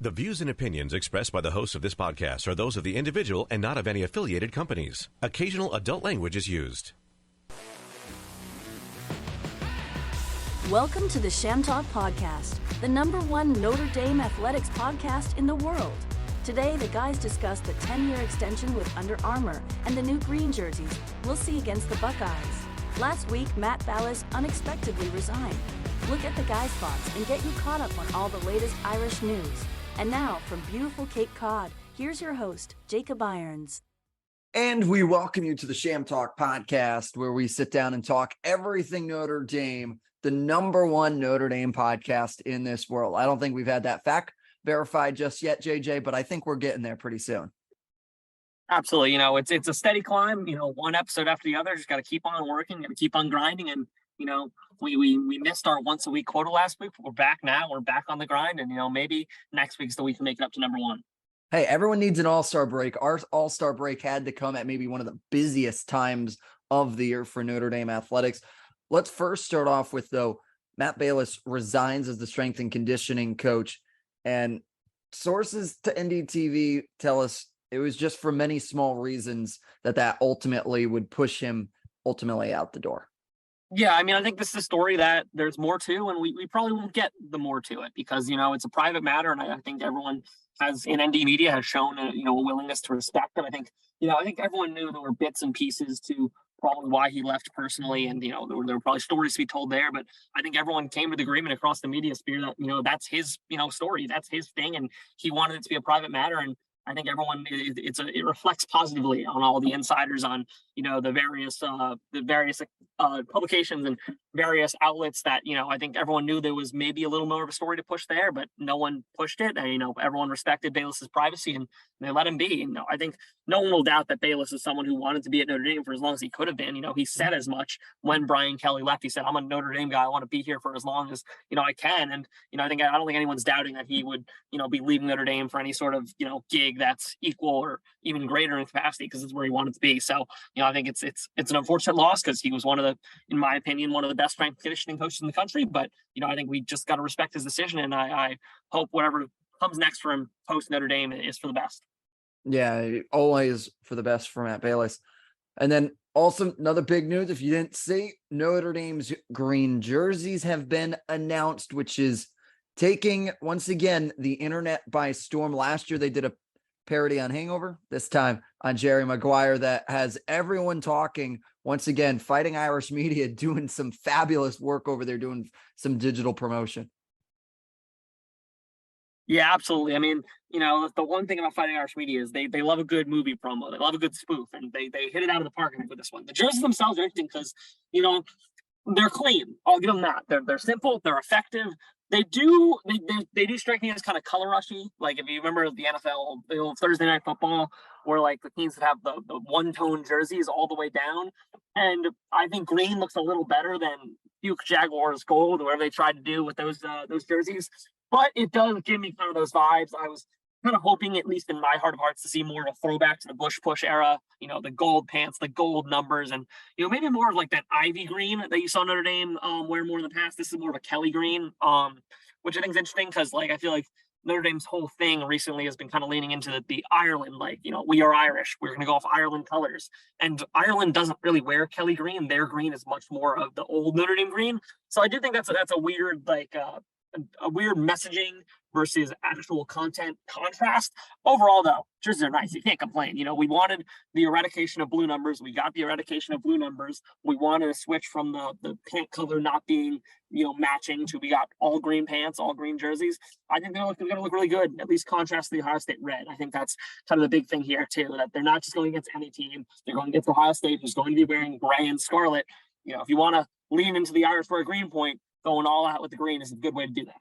The views and opinions expressed by the hosts of this podcast are those of the individual and not of any affiliated companies. Occasional adult language is used. Welcome to the ShamTalk podcast, the #1 Notre Dame athletics podcast in the world. Today, the guys discuss the 10-year extension with Under Armour and the new green jerseys we'll see against the Buckeyes. Last week, Matt Balis unexpectedly resigned. Look at the guys' thoughts and get you caught up on all the latest Irish news. And now, from beautiful Cape Cod, here's your host, Jacob Irons. And we welcome you to the ShamTalk podcast, where we sit down and talk everything Notre Dame, the #1 Notre Dame podcast in this world. I don't think we've had that fact verified just yet, JJ, but I think we're getting there pretty soon. Absolutely. It's a steady climb, one episode after the other. Just got to keep on working, got to keep on grinding. And, we missed our once a week quota last week, but we're back now. We're back on the grind. And, maybe next week's the week to make it up to #1. Hey, everyone needs an all-star break. Our all-star break had to come at maybe one of the busiest times of the year for Notre Dame athletics. Let's first start off with, though, Matt Balis resigns as the strength and conditioning coach. And sources to NDTV tell us it was just for many small reasons that ultimately would push him out the door. Yeah, I think this is a story that there's more to, and we probably won't get the more to it because, it's a private matter. And I think everyone has in ND media has shown a willingness to respect it. I think everyone knew there were bits and pieces to probably why he left personally. And, there were probably stories to be told there, but I think everyone came to the agreement across the media sphere that, that's his, story, that's his thing. And he wanted it to be a private matter. And I think everyone, it reflects positively on all the insiders on, the various publications and various outlets that, I think everyone knew there was maybe a little more of a story to push there, but no one pushed it. And, everyone respected Balis's privacy and they let him be. And I think no one will doubt that Balis is someone who wanted to be at Notre Dame for as long as he could have been. He said as much when Brian Kelly left. He said, I'm a Notre Dame guy. I want to be here for as long as, I can. And, I don't think anyone's doubting that he would, be leaving Notre Dame for any sort of, gig that's equal or even greater in capacity because it's where he wanted to be. So, I think it's an unfortunate loss because he was in my opinion, one of the best strength conditioning coaches in the country. But, I think we just got to respect his decision. And I hope whatever comes next for him post Notre Dame is for the best. Yeah, always for the best for Matt Balis. And then also another big news, if you didn't see, Notre Dame's green jerseys have been announced, which is taking, once again, the internet by storm. Last year, they did a parody on Hangover, this time on Jerry Maguire, that has everyone talking. Once again, Fighting Irish Media doing some fabulous work over there, doing some digital promotion. Yeah, absolutely. The one thing about Fighting Irish Media is they love a good movie promo. They love a good spoof, and they hit it out of the park with this one. The jerseys themselves are interesting because, they're clean. I'll give them that. They're simple. They're effective. They do strike me as kind of color rushy. Like if you remember the NFL, the old Thursday Night Football, where like the teams that have the one-tone jerseys all the way down. And I think green looks a little better than Duke Jaguars gold or whatever they tried to do with those jerseys. But it does give me kind of those vibes. I was kind of hoping, at least in my heart of hearts, to see more of a throwback to the Bush Push era, the gold pants, the gold numbers, and, maybe more of like that ivy green that you saw Notre Dame wear more in the past. This is more of a Kelly green, which I think is interesting because, like, I feel like Notre Dame's whole thing recently has been kind of leaning into the Ireland, like, we are Irish. We're going to go off Ireland colors. And Ireland doesn't really wear Kelly green. Their green is much more of the old Notre Dame green. So I do think that's a weird, like, a weird messaging versus actual content contrast. Overall, though, jerseys are nice. You can't complain. We wanted the eradication of blue numbers. We got the eradication of blue numbers. We wanted a switch from the pant color not being, matching to we got all green pants, all green jerseys. I think they're going to look really good, at least contrast to the Ohio State red. I think that's kind of the big thing here, too, that they're not just going against any team. They're going against Ohio State, who's going to be wearing gray and scarlet. If you want to lean into the Irish for a green point, going all out with the green is a good way to do that.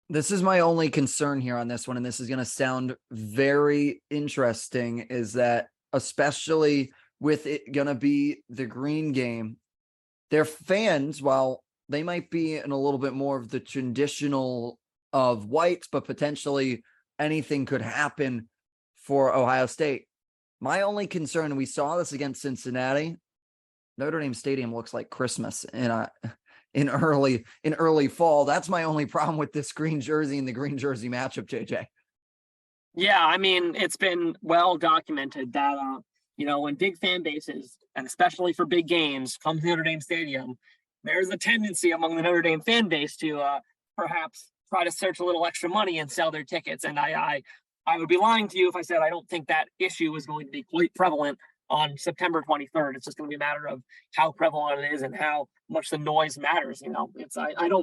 This is my only concern here on this one, and this is going to sound very interesting, is that especially with it going to be the green game, their fans, while they might be in a little bit more of the traditional of whites, but potentially anything could happen for Ohio State. My only concern, and we saw this against Cincinnati, Notre Dame Stadium looks like Christmas in early fall. That's my only problem with this green jersey and the green jersey matchup, JJ. Yeah, I mean, it's been well documented that, when big fan bases, and especially for big games, come to Notre Dame Stadium, there's a tendency among the Notre Dame fan base to perhaps try to search a little extra money and sell their tickets. And I would be lying to you if I said I don't think that issue is going to be quite prevalent on September 23rd. It's just going to be a matter of how prevalent it is and how much the noise matters. I don't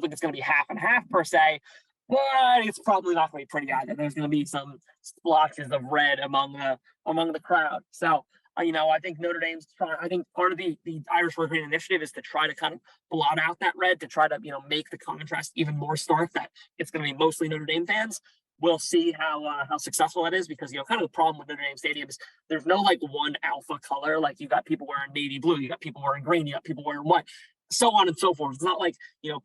think it's going to be half and half per se, but it's probably not going to be pretty either. There's going to be some splotches of red among the crowd. So, I think Notre Dame's trying. I think part of the Irish Recruiting Initiative is to try to kind of blot out that red, to try to make the contrast even more stark that it's going to be mostly Notre Dame fans. We'll see how successful that is, because kind of the problem with Notre Dame Stadium is there's no like one alpha color. Like you got people wearing navy blue, you got people wearing green, you got people wearing white, so on and so forth. It's not like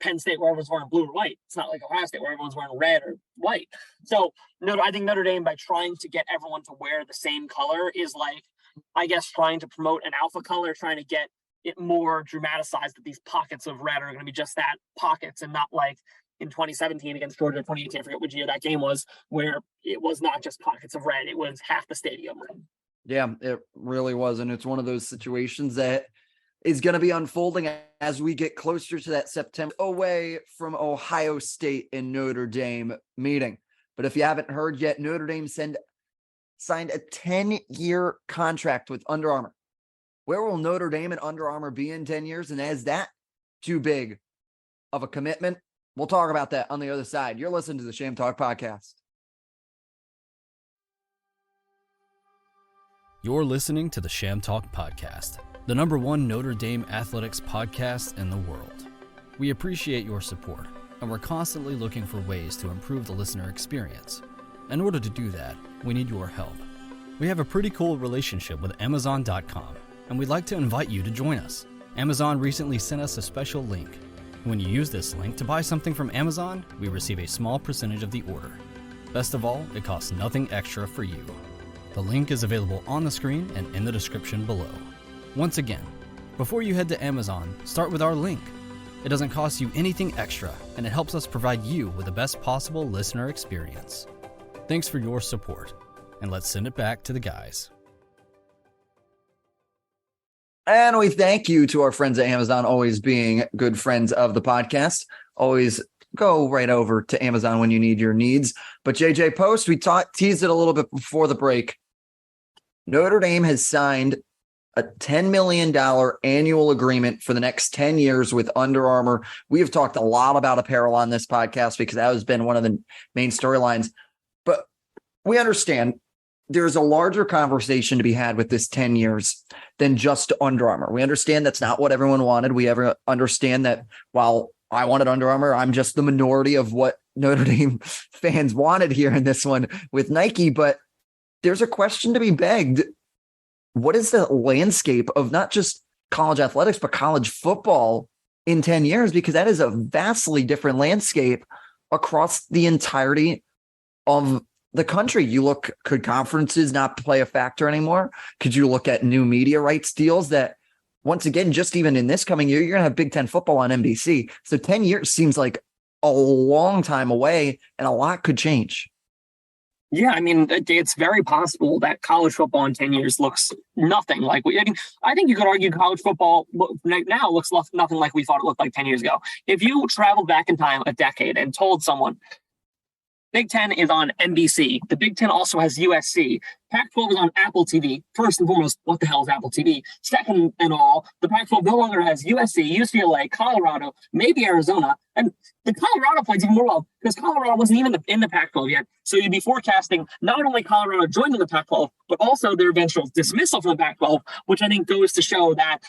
Penn State where everyone's wearing blue or white. It's not like Ohio State where everyone's wearing red or white. So I think Notre Dame, by trying to get everyone to wear the same color, is like, I guess, trying to promote an alpha color, trying to get it more dramatized that these pockets of red are going to be just that, pockets, and not like in 2017 against Georgia, 2018, I forget which year that game was, where it was not just pockets of red, it was half the stadium red. Yeah, it really was. And it's one of those situations that is going to be unfolding as we get closer to that September away from Ohio State and Notre Dame meeting. But if you haven't heard yet, Notre Dame signed a 10-year contract with Under Armour. Where will Notre Dame and Under Armour be in 10 years? And is that too big of a commitment? We'll talk about that on the other side. You're listening to the ShamTalk podcast. You're listening to the ShamTalk podcast, the #1 Notre Dame athletics podcast in the world. We appreciate your support, and we're constantly looking for ways to improve the listener experience. In order to do that, we need your help. We have a pretty cool relationship with Amazon.com, and we'd like to invite you to join us. Amazon recently sent us a special link. When you use this link to buy something from Amazon, we receive a small percentage of the order. Best of all, it costs nothing extra for you. The link is available on the screen and in the description below. Once again, before you head to Amazon, start with our link. It doesn't cost you anything extra, and it helps us provide you with the best possible listener experience. Thanks for your support, and let's send it back to the guys. And we thank you to our friends at Amazon, always being good friends of the podcast. Always go right over to Amazon when you need your needs. But JJ Post, we teased it a little bit before the break. Notre Dame has signed a $10 million annual agreement for the next 10 years with Under Armour. We have talked a lot about apparel on this podcast because that has been one of the main storylines. But we understand there's a larger conversation to be had with this 10 years than just Under Armour. We understand that's not what everyone wanted. We ever understand that while I wanted Under Armour, I'm just the minority of what Notre Dame fans wanted here in this one with Nike. But there's a question to be begged. What is the landscape of not just college athletics, but college football in 10 years? Because that is a vastly different landscape across the entirety of the country. You look, could conferences not play a factor anymore? Could you look at new media rights deals that, once again, just even in this coming year, you're going to have Big Ten football on NBC. So 10 years seems like a long time away, and a lot could change. Yeah, I mean, it's very possible that college football in 10 years looks nothing like I think you could argue college football now looks nothing like we thought it looked like 10 years ago. If you traveled back in time a decade and told someone Big Ten is on NBC, the Big Ten also has USC, Pac-12 is on Apple TV. First and foremost, what the hell is Apple TV? Second and all, the Pac-12 no longer has USC, UCLA, Colorado, maybe Arizona, and the Colorado plays even more well because Colorado wasn't even in the Pac-12 yet. So you'd be forecasting not only Colorado joining the Pac-12, but also their eventual dismissal from the Pac-12, which I think goes to show that,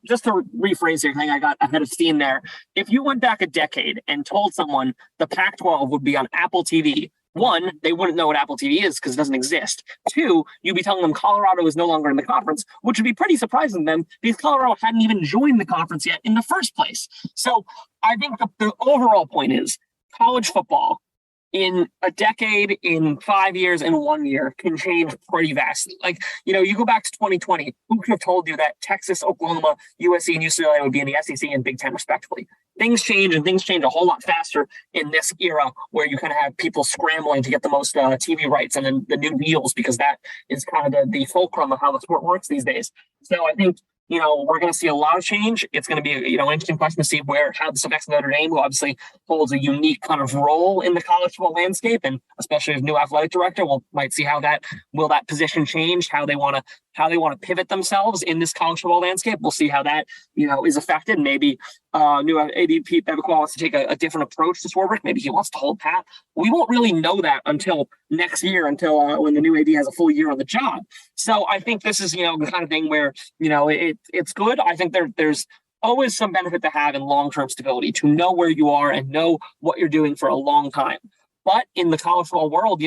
just to rephrase here, I think I got ahead of steam there. If you went back a decade and told someone the Pac-12 would be on Apple TV, one, they wouldn't know what Apple TV is because it doesn't exist. Two, you'd be telling them Colorado is no longer in the conference, which would be pretty surprising to them because Colorado hadn't even joined the conference yet in the first place. So I think the overall point is college football in a decade, in 5 years, in 1 year can change pretty vastly. Like, you go back to 2020, who could have told you that Texas, Oklahoma, USC, and UCLA would be in the SEC and Big Ten respectively? Things change, and things change a whole lot faster in this era where you kind of have people scrambling to get the most TV rights and then the new deals, because that is kind of the fulcrum of how the sport works these days. So I think, we're going to see a lot of change. It's going to be, an interesting question to see how this affects Notre Dame, who obviously holds a unique kind of role in the college football landscape, and especially as new athletic director, might see how that position change, how they want to pivot themselves in this college football landscape. We'll see how that, is affected. Maybe new AD Pete Bebequa wants to take a different approach to Swarbrick. Maybe he wants to hold pat. We won't really know that until next year, until when the new AD has a full year on the job. So I think this is, the kind of thing where, it's good. I think there's always some benefit to have in long-term stability, to know where you are and know what you're doing for a long time. But in the college football world,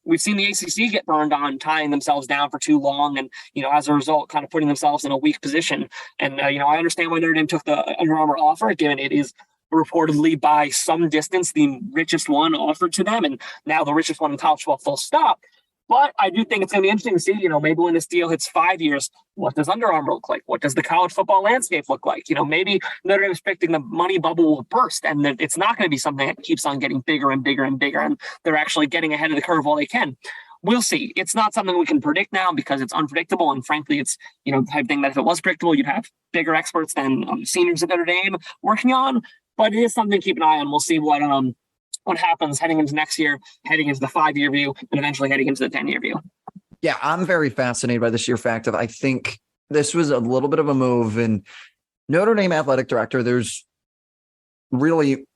we've seen the ACC get burned on tying themselves down for too long, and as a result, kind of putting themselves in a weak position. And I understand why Notre Dame took the Under Armour offer, given it is reportedly by some distance the richest one offered to them, and now the richest one in college football, full stop. But I do think it's going to be interesting to see, maybe when this deal hits 5 years, what does Under Armour look like? What does the college football landscape look like? Maybe Notre Dame is expecting the money bubble will burst, and that it's not going to be something that keeps on getting bigger and bigger and bigger, and they're actually getting ahead of the curve while they can. We'll see. It's not something we can predict now because it's unpredictable, and frankly, it's the type of thing that if it was predictable, you'd have bigger experts than seniors at Notre Dame working on. But it is something to keep an eye on. We'll see what happens heading into next year, heading into the 5-year view, and eventually heading into the 10-year view. Yeah, I'm very fascinated by the sheer fact of, I think this was a little bit of a move, and Notre Dame athletic director, there's really,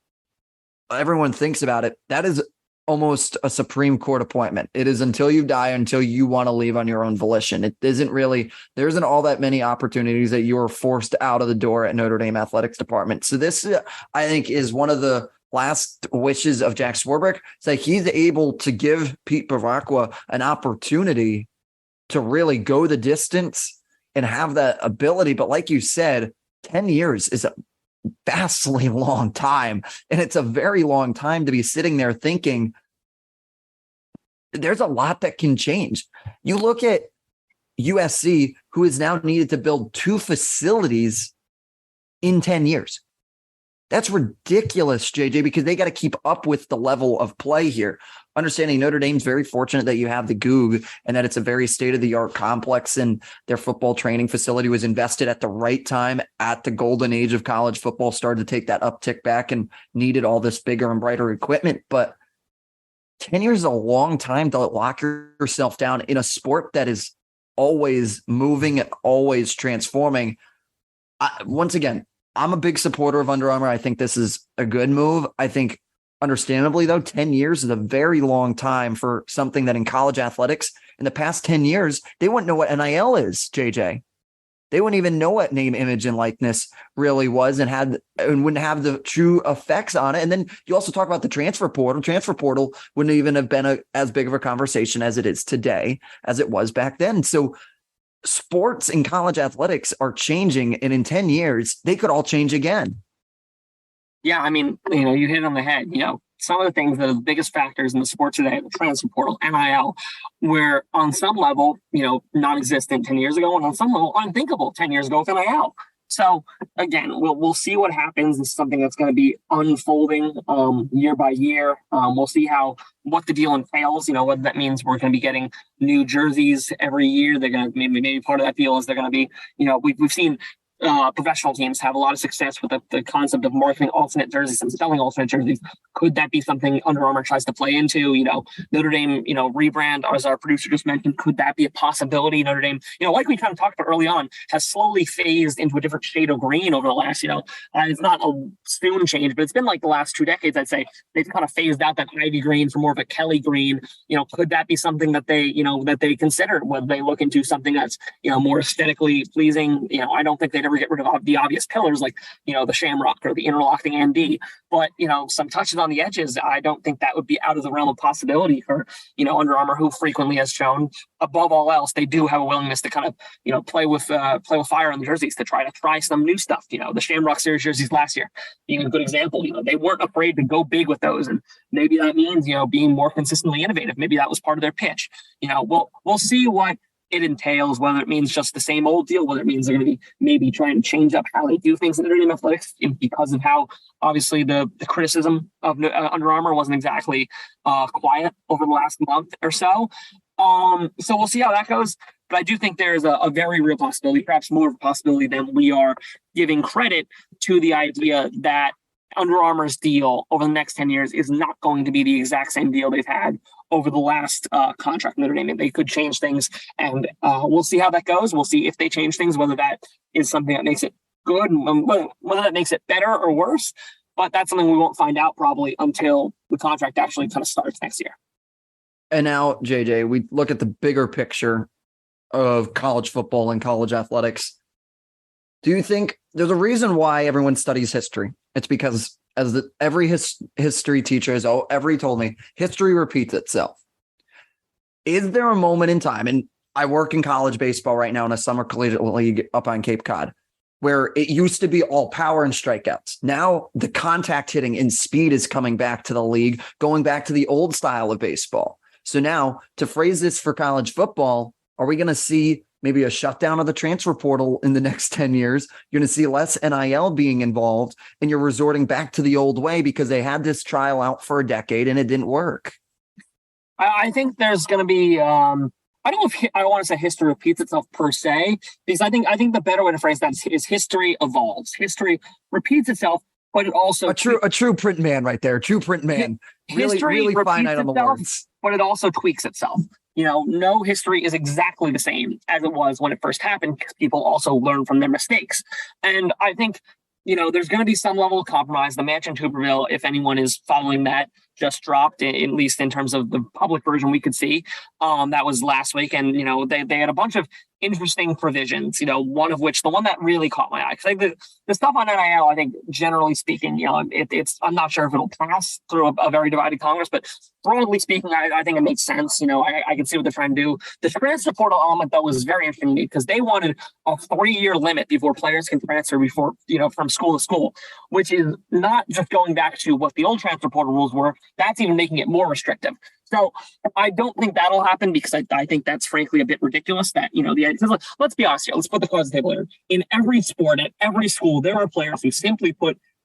everyone thinks about it, that is almost a Supreme Court appointment. It is until you die, until you want to leave on your own volition. It isn't really, there isn't all that many opportunities that you are forced out of the door at Notre Dame athletics department. So this, I think, is one of the last wishes of Jack Swarbrick. It's like he's able to give Pete Bebequa an opportunity to really go the distance and have that ability. But like you said, 10 years is a vastly long time. And it's a very long time to be sitting there thinking there's a lot that can change. You look at USC, who is now needed to build 2 facilities in 10 years. That's ridiculous, JJ, because they got to keep up with the level of play here. Understanding Notre Dame's very fortunate that you have the Goog and that it's a very state-of-the-art complex, and their football training facility was invested at the right time at the golden age of college football, started to take that uptick back and needed all this bigger and brighter equipment. But 10 years is a long time to lock yourself down in a sport that is always moving and always transforming. Once again, I'm a big supporter of Under Armour. I think this is a good move. I think, understandably, though, 10 years is a very long time for something that in college athletics, in the past 10 years, they wouldn't know what NIL is, JJ. They wouldn't even know what name, image, and likeness really was and wouldn't have the true effects on it. And then you also talk about the transfer portal. Transfer portal wouldn't even have been as big of a conversation as it is today, as it was back then. So sports and college athletics are changing, and in 10 years, they could all change again. Yeah, I mean, you hit it on the head. Some of the things that are the biggest factors in the sport today, the transfer portal, NIL, were on some level, non-existent 10 years ago, and on some level unthinkable 10 years ago with NIL. So again, we'll see what happens. It's something that's going to be unfolding year by year. We'll see what the deal entails. Whether that means we're going to be getting new jerseys every year. They're going to maybe part of that deal is they're going to be, we've seen professional teams have a lot of success with the concept of marketing alternate jerseys and selling alternate jerseys. Could that be something Under Armour tries to play into? Notre Dame, rebrand, as our producer just mentioned, could that be a possibility? Notre Dame, like we kind of talked about early on, has slowly phased into a different shade of green over the last, it's not a soon change, but it's been like the last 2 decades, I'd say. They've kind of phased out that ivy green for more of a Kelly green. Could that be something that they consider when they look into something that's, more aesthetically pleasing? I don't think they'd never get rid of the obvious pillars like, the shamrock or the interlocking MD. But, some touches on the edges, I don't think that would be out of the realm of possibility for, Under Armour, who frequently has shown, above all else, they do have a willingness to kind of, play with fire on the jerseys, to try some new stuff. The Shamrock Series jerseys last year being a good example. They weren't afraid to go big with those. And maybe that means, being more consistently innovative. Maybe that was part of their pitch. We'll see what it entails, whether it means just the same old deal, whether it means they're going to be maybe trying to change up how they do things in Notre Dame athletics, because of how obviously the criticism of Under Armour wasn't exactly quiet over the last month or so. So we'll see how that goes. But I do think there's a very real possibility, perhaps more of a possibility than we are giving credit to, the idea that Under Armour's deal over the next 10 years is not going to be the exact same deal they've had over the last contract Notre Dame. They could change things, and we'll see how that goes. We'll see if they change things, whether that is something that makes it good, whether that makes it better or worse. But that's something we won't find out probably until the contract actually kind of starts next year. And now, JJ, we look at the bigger picture of college football and college athletics. Do you think there's a reason why everyone studies history? It's because, as every history teacher has told me, history repeats itself. Is there a moment in time, and I work in college baseball right now in a summer collegiate league up on Cape Cod, where it used to be all power and strikeouts. Now the contact hitting and speed is coming back to the league, going back to the old style of baseball. So now, to phrase this for college football, are we going to see maybe a shutdown of the transfer portal in the next 10 years? You're going to see less NIL being involved, and you're resorting back to the old way because they had this trial out for a decade and it didn't work. I think there's going to be, I don't know if I want to say history repeats itself per se, because I think the better way to phrase that is history evolves. History repeats itself, but it also... A true print man right there. True print man. Really finite on the words. But it also tweaks itself. No history is exactly the same as it was when it first happened, because people also learn from their mistakes. And I think, there's going to be some level of compromise. The match in Tuberville, if anyone is following that, just dropped, at least in terms of the public version we could see. That was last week. And, they had a bunch of interesting provisions, one of which, the one that really caught my eye, because the stuff on NIL, I think, generally speaking, it's I'm not sure if it'll pass through a very divided Congress, but broadly speaking, I think it makes sense. I can see what they're trying to do. The transfer portal element, though, was very interesting to me, because they wanted a 3-year limit before players can transfer from school to school, which is not just going back to what the old transfer portal rules were. That's even making it more restrictive. So I don't think that'll happen, because I think that's frankly a bit ridiculous that, let's be honest here. Let's put the cards on the table here. In every sport, at every school, there are players who simply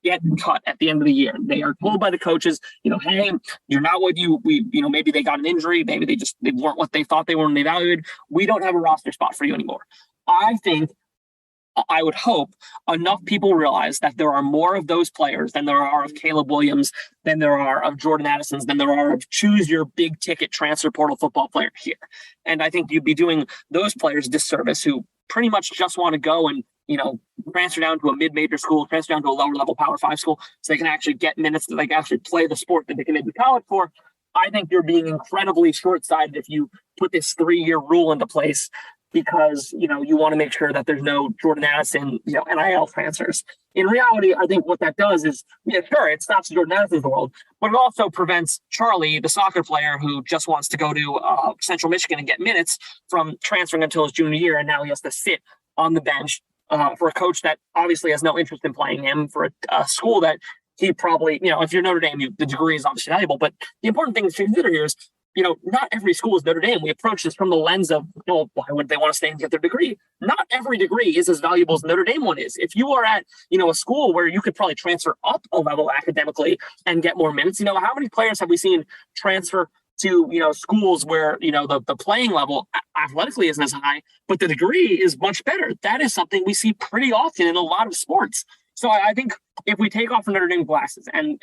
get cut at the end of the year. They are told by the coaches, hey, you're not what maybe they got an injury. Maybe they weren't what they thought they were when they evaluated. We don't have a roster spot for you anymore. I would hope enough people realize that there are more of those players than there are of Caleb Williams, than there are of Jordan Addison's, than there are of choose your big ticket transfer portal football player here. And I think you'd be doing those players a disservice who pretty much just want to go and, transfer down to a mid-major school, transfer down to a lower level Power 5 school, so they can actually get minutes, that they can actually play the sport that they can maybe college for. I think you're being incredibly short-sighted if you put this 3-year rule into place, because, you want to make sure that there's no Jordan Addison, NIL transfers. In reality, I think what that does is, sure, it stops Jordan Addison's world, but it also prevents Charlie, the soccer player who just wants to go to Central Michigan and get minutes, from transferring until his junior year, and now he has to sit on the bench for a coach that obviously has no interest in playing him, for a school that he probably, if you're Notre Dame, the degree is obviously valuable, but the important thing to consider here is, not every school is Notre Dame. We approach this from the lens of, why would they want to stay and get their degree? Not every degree is as valuable as Notre Dame one is. If you are at, a school where you could probably transfer up a level academically and get more minutes, how many players have we seen transfer to, schools where, the playing level athletically isn't as high, but the degree is much better? That is something we see pretty often in a lot of sports. So I think if we take off the Notre Dame glasses and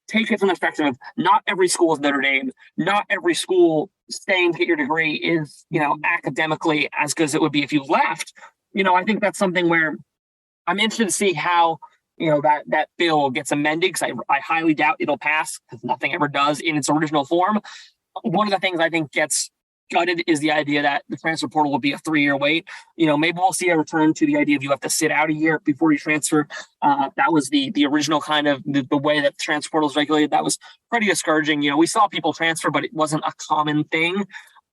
take it from the perspective of not every school is Notre Dame, not every school staying to get your degree is, academically as good as it would be if you left, I think that's something where I'm interested to see how, that bill gets amended, because I highly doubt it'll pass, because nothing ever does in its original form. One of the things I think gets gutted is the idea that the transfer portal will be a 3-year wait. Maybe we'll see a return to the idea of you have to sit out a year before you transfer. That was the original kind of the way that the transfer portal is regulated. That was pretty discouraging. We saw people transfer, but it wasn't a common thing.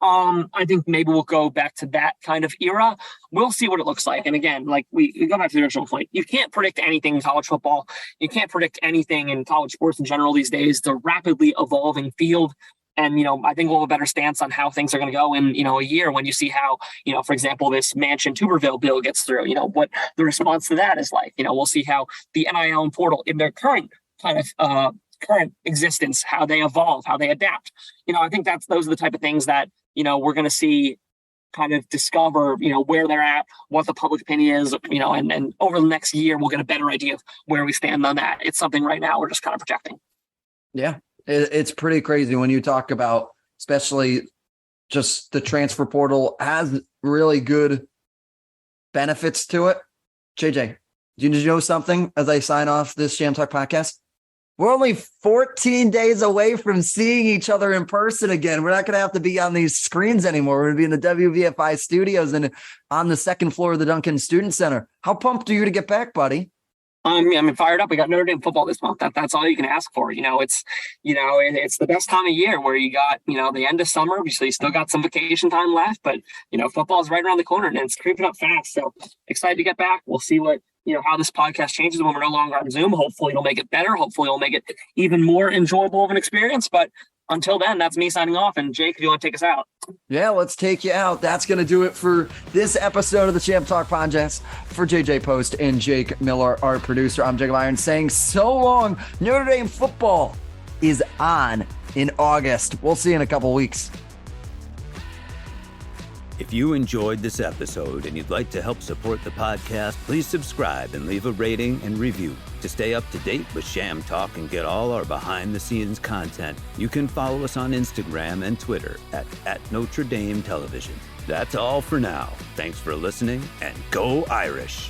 I think maybe we'll go back to that kind of era. We'll see what it looks like. And again, like we go back to the original point. You can't predict anything in college football. You can't predict anything in college sports in general these days. It's a rapidly evolving field. And, I think we'll have a better stance on how things are going to go in, a year when you see how, for example, this Manchin-Tuberville bill gets through, what the response to that is like. We'll see how the NIL and portal in their current kind of current existence, how they evolve, how they adapt. I think those are the type of things that, we're going to see kind of discover, where they're at, what the public opinion is, and over the next year, we'll get a better idea of where we stand on that. It's something right now we're just kind of projecting. Yeah, it's pretty crazy when you talk about, especially just the transfer portal has really good benefits to it. JJ, do you know something as I sign off this ShamTalk podcast? We're only 14 days away from seeing each other in person again. We're not going to have to be on these screens anymore. We're going to be in the WVFI studios and on the second floor of the Duncan Student Center. How pumped are you to get back, buddy? I'm fired up. We got Notre Dame football this month. That's all you can ask for. It's the best time of year where you got, the end of summer. So you still got some vacation time left, but, football is right around the corner and it's creeping up fast. So excited to get back. We'll see what, how this podcast changes when we're no longer on Zoom. Hopefully it'll make it better. Hopefully it'll make it even more enjoyable of an experience. But until then, that's me signing off. And Jake, if you want to take us out. Yeah, let's take you out. That's going to do it for this episode of the ShamTalk podcast. For JJ Post and Jake Miller, our producer, I'm Jacob Iron saying so long. Notre Dame football is on in August. We'll see you in a couple weeks. If you enjoyed this episode and you'd like to help support the podcast, please subscribe and leave a rating and review. To stay up to date with ShamTalk and get all our behind-the-scenes content, you can follow us on Instagram and Twitter at Notre Dame Television. That's all for now. Thanks for listening, and go Irish!